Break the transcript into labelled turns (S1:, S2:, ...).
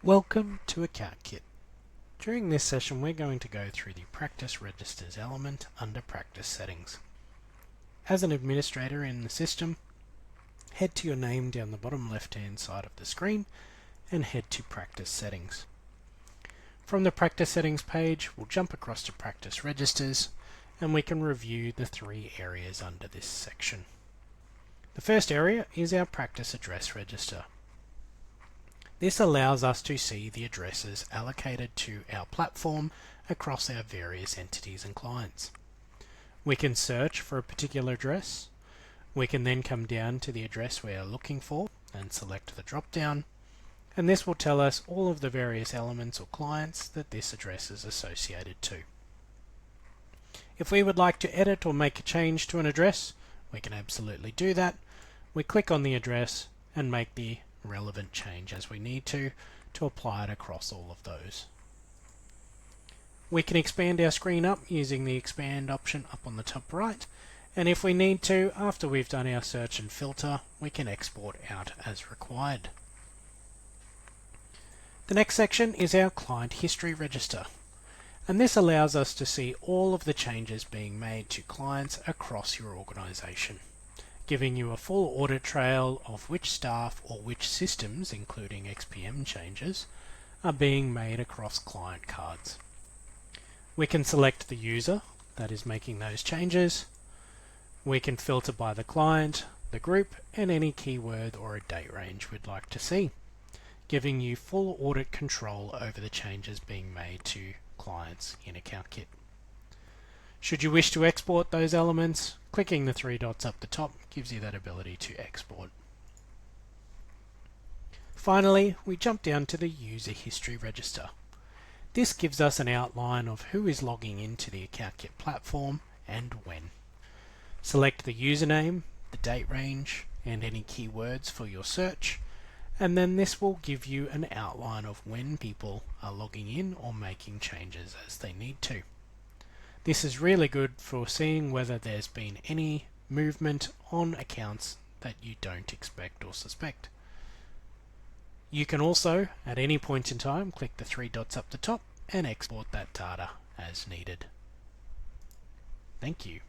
S1: Welcome to AccountKit. During this session we're going to go through the Practice Registers element under Practice Settings. As an administrator in the system, head to your name down the bottom left hand side of the screen and head to Practice Settings. From the Practice Settings page we'll jump across to Practice Registers and we can review the three areas under this section. The first area is our Practice Address Register. This allows us to see the addresses allocated to our platform across our various entities and clients. We can search for a particular address. We can then come down to the address we are looking for and select the drop down, and this will tell us all of the various elements or clients that this address is associated to. If we would like to edit or make a change to an address, we can absolutely do that. We click on the address and make the relevant change as we need to apply it across all of those. We can expand our screen up using the expand option up on the top right, and if we need to, after we've done our search and filter, we can export out as required. The next section is our Client History Register, and this allows us to see all of the changes being made to clients across your organization, giving you a full audit trail of which staff or which systems, including XPM changes, are being made across client cards. We can select the user that is making those changes. We can filter by the client, the group, and any keyword or a date range we'd like to see, giving you full audit control over the changes being made to clients in AccountKit. Should you wish to export those elements, clicking the three dots up the top gives you that ability to export. Finally, we jump down to the User History Register. This gives us an outline of who is logging into the AccountKit platform and when. Select the username, the date range, and any keywords for your search, and then this will give you an outline of when people are logging in or making changes as they need to. This is really good for seeing whether there's been any movement on accounts that you don't expect or suspect. You can also, at any point in time, click the three dots up the top and export that data as needed. Thank you.